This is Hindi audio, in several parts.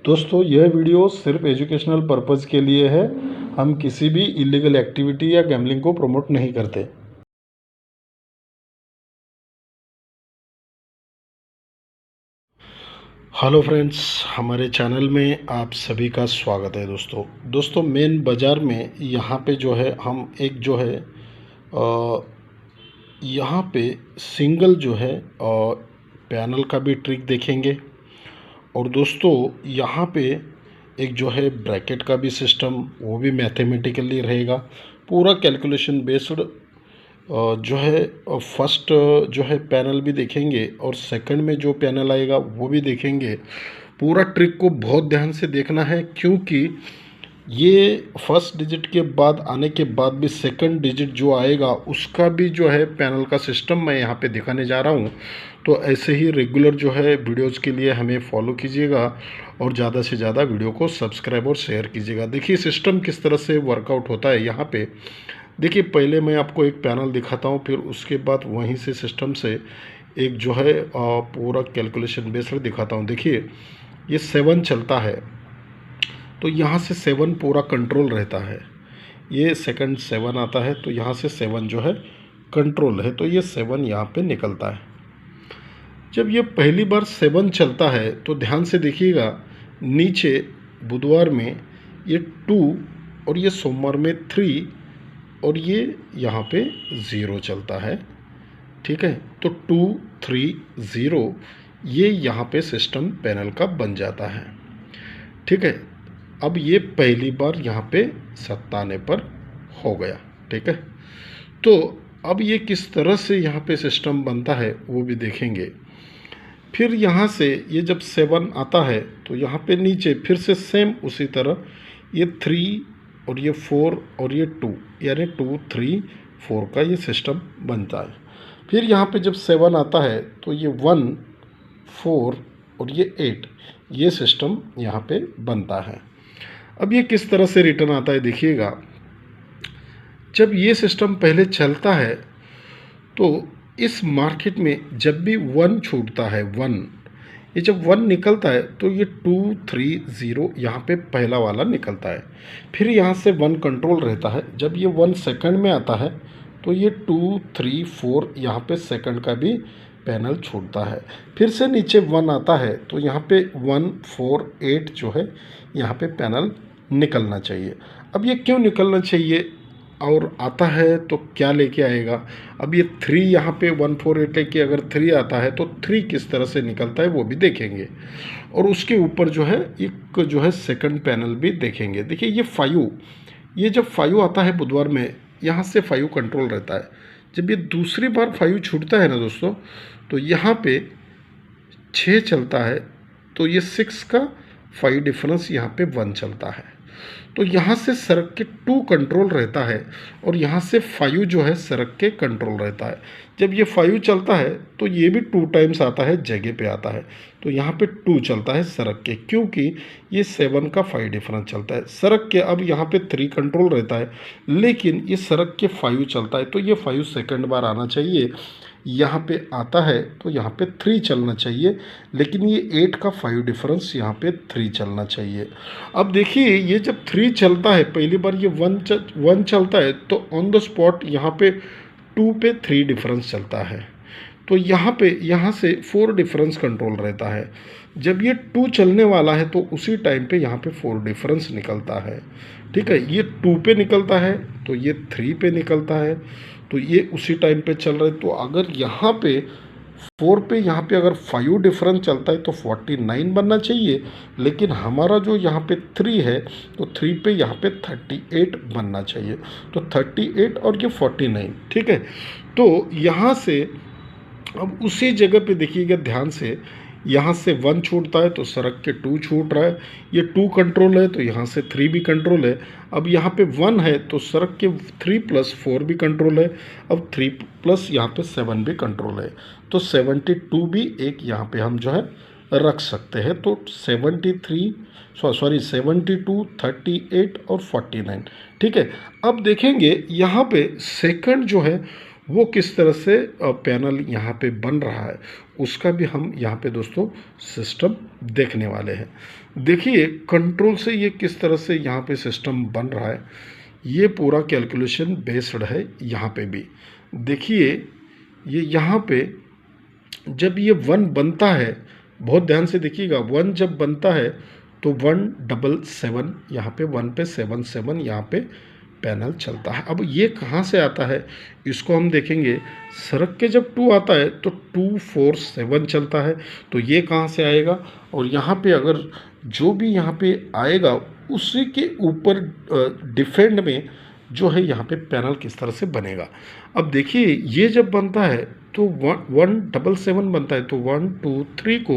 दोस्तों यह वीडियो सिर्फ एजुकेशनल पर्पज़ के लिए है। हम किसी भी इलीगल एक्टिविटी या गैम्बलिंग को प्रमोट नहीं करते। हेलो फ्रेंड्स, हमारे चैनल में आप सभी का स्वागत है। दोस्तों मेन बाज़ार में यहाँ पे जो है हम एक जो है यहाँ पे सिंगल जो है पैनल का भी ट्रिक देखेंगे। और दोस्तों यहाँ पे एक जो है ब्रैकेट का भी सिस्टम, वो भी मैथमेटिकली रहेगा, पूरा कैलकुलेशन बेस्ड जो है। फर्स्ट जो है पैनल भी देखेंगे और सेकंड में जो पैनल आएगा वो भी देखेंगे। पूरा ट्रिक को बहुत ध्यान से देखना है, क्योंकि ये फर्स्ट डिजिट के बाद आने के बाद भी सेकंड डिजिट जो आएगा उसका भी जो है पैनल का सिस्टम मैं यहाँ पे दिखाने जा रहा हूँ। तो ऐसे ही रेगुलर जो है वीडियोज़ के लिए हमें फॉलो कीजिएगा और ज़्यादा से ज़्यादा वीडियो को सब्सक्राइब और शेयर कीजिएगा। देखिए सिस्टम किस तरह से वर्कआउट होता है। यहाँ पे देखिए पहले मैं आपको एक पैनल दिखाता हूँ, फिर उसके बाद वहीं से सिस्टम से एक जो है पूरा कैलकुलेशन बेस्ड दिखाता हूँ। देखिए ये 7 चलता है तो यहाँ से 7 पूरा कंट्रोल रहता है। ये सेकंड 7 आता है तो यहाँ से 7 जो है कंट्रोल है, तो ये 7 यहाँ पे निकलता है। जब ये पहली बार 7 चलता है तो ध्यान से देखिएगा, नीचे बुधवार में ये 2 और ये सोमवार में 3 और ये यहाँ पे 0 चलता है। ठीक है, तो 2 3 0 ये यहाँ पे सिस्टम पैनल का बन जाता है। ठीक है, अब ये पहली बार यहाँ पे 97 पर हो गया। ठीक है, तो अब ये किस तरह से यहाँ पे सिस्टम बनता है वो भी देखेंगे। फिर यहाँ से ये जब 7 आता है तो यहाँ पे नीचे फिर से सेम उसी तरह ये 3 और ये 4 और ये 2, यानी 2 3 4 का ये सिस्टम बनता है। फिर यहाँ पे जब 7 आता है तो ये 1 4 और ये 8 ये सिस्टम यहाँ पे बनता है। अब ये किस तरह से रिटर्न आता है देखिएगा। जब ये सिस्टम पहले चलता है तो इस मार्केट में जब भी 1 छूटता है, 1 ये जब 1 निकलता है तो ये 2 3 0 यहाँ पे पहला वाला निकलता है। फिर यहाँ से 1 कंट्रोल रहता है। जब ये 1 सेकंड में आता है तो ये 2 3 4 यहाँ पे सेकंड का भी पैनल छूटता है। फिर से नीचे 1 आता है तो यहाँ पे 1 4 8 जो है यहाँ पे पैनल निकलना चाहिए। अब ये क्यों निकलना चाहिए और आता है तो क्या लेके आएगा। अब ये 3 यहाँ पे 1 4 8 लेके अगर 3 आता है तो 3 किस तरह से निकलता है वो भी देखेंगे। और उसके ऊपर जो है एक जो है सेकंड पैनल भी देखेंगे। देखिए ये 5, ये जब 5 आता है बुधवार में, यहाँ से 5 कंट्रोल रहता है। जब ये दूसरी बार 5 छूटता है ना दोस्तों, तो यहाँ पे 6 चलता है तो ये 6 का 5 डिफरेंस यहाँ पे 1 चलता है। तो यहाँ से सरक के 2 कंट्रोल रहता है और यहाँ से 5 जो है सरक के कंट्रोल रहता है। जब ये 5 चलता है तो ये भी 2 टाइम्स आता है, जगह पे आता है। तो यहाँ पे 2 चलता है सरक के, क्योंकि ये 7 का 5 डिफरेंस चलता है सरक के। अब यहाँ पे 3 कंट्रोल रहता है, लेकिन ये सरक के 5 चलता है तो ये 5 सेकंड बार आना चाहिए। यहाँ पे आता है तो यहाँ पे 3 चलना चाहिए, लेकिन ये 8 का 5 डिफरेंस यहाँ पे 3 चलना चाहिए। अब देखिए ये जब 3 चलता है, पहली बार ये 1 चलता है तो ऑन द स्पॉट यहाँ पे 2 पे 3 डिफरेंस चलता है। तो यहाँ से 4 डिफरेंस कंट्रोल रहता है। जब ये 2 चलने वाला है तो उसी टाइम पे यहाँ पे 4 डिफरेंस निकलता है। ठीक है, ये 2 पे निकलता है तो ये 3 पे निकलता है, तो ये उसी टाइम पे चल रहा है। तो अगर यहाँ पे 4 पे यहाँ पे अगर 5 डिफरेंस चलता है तो 49 बनना चाहिए, लेकिन हमारा जो यहाँ पे 3 है तो 3 पे यहाँ पे 38 बनना चाहिए। तो 38 और ये 49। ठीक है, तो यहाँ से अब उसी जगह पे देखिएगा ध्यान से, यहाँ से 1 छूटता है तो सरक के 2 छूट रहा है। ये 2 कंट्रोल है तो यहाँ से 3 भी कंट्रोल है। अब यहाँ पे 1 है तो सरक के 3 + 4 भी कंट्रोल है। अब 3 प्लस यहाँ पे 7 भी कंट्रोल है, तो 72 भी एक यहाँ पे हम जो है रख सकते हैं। तो 72 38 और 49। ठीक है, अब देखेंगे यहाँ पे सेकंड जो है वो किस तरह से पैनल यहाँ पे बन रहा है उसका भी हम यहाँ पे दोस्तों सिस्टम देखने वाले हैं। देखिए कंट्रोल से ये किस तरह से यहाँ पे सिस्टम बन रहा है, ये पूरा कैलकुलेशन बेस्ड है यहाँ पे भी। देखिए ये यहाँ पे जब ये 1 बनता है, बहुत ध्यान से देखिएगा, 1 जब बनता है तो 177 यहाँ पे 1 पे 77 यहाँ पे पैनल चलता है। अब ये कहाँ से आता है इसको हम देखेंगे। सड़क के जब 2 आता है तो 247 चलता है, तो ये कहाँ से आएगा, और यहाँ पे अगर जो भी यहाँ पे आएगा उसी के ऊपर डिफेंड में जो है यहाँ पे पैनल किस तरह से बनेगा। अब देखिए ये जब बनता है तो 177 बनता है, तो 1 2 3 को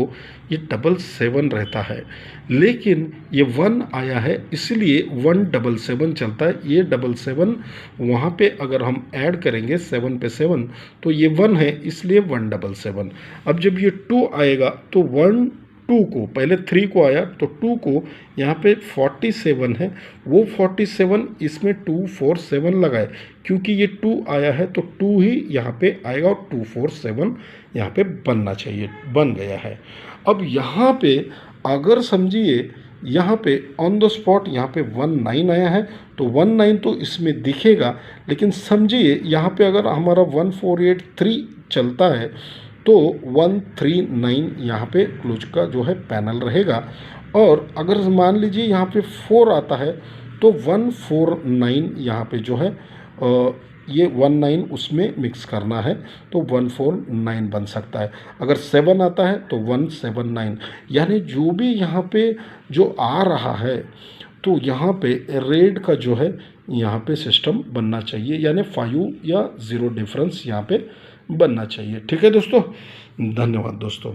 ये 77 रहता है, लेकिन ये 1 आया है इसलिए 177 चलता है। ये 77 वहाँ पे अगर हम ऐड करेंगे 7 पे 7 तो ये 1 है इसलिए 177। अब जब ये 2 आएगा तो 1 2 को, पहले 3 को आया तो 2 को यहाँ पे 47 है, वो 47 इसमें 247 लगाए, क्योंकि ये 2 आया है तो 2 ही यहाँ पे आएगा और 247 यहाँ पे बनना चाहिए, बन गया है। अब यहाँ पे अगर समझिए यहाँ पे ऑन द स्पॉट यहाँ पे 19 आया है तो 19 तो इसमें दिखेगा, लेकिन समझिए यहाँ पे अगर हमारा 1483 चलता है तो 139 यहाँ पे क्लोज का जो है पैनल रहेगा। और अगर मान लीजिए यहाँ पे 4 आता है तो 149 यहाँ पे जो है ये 19 उसमें मिक्स करना है तो 149 बन सकता है। अगर 7 आता है तो 179, यानी जो भी यहाँ पे जो आ रहा है तो यहाँ पे रेड का जो है यहाँ पे सिस्टम बनना चाहिए, यानी 5 या 0 डिफरेंस यहाँ पे बनना चाहिए। ठीक है दोस्तों, धन्यवाद दोस्तों।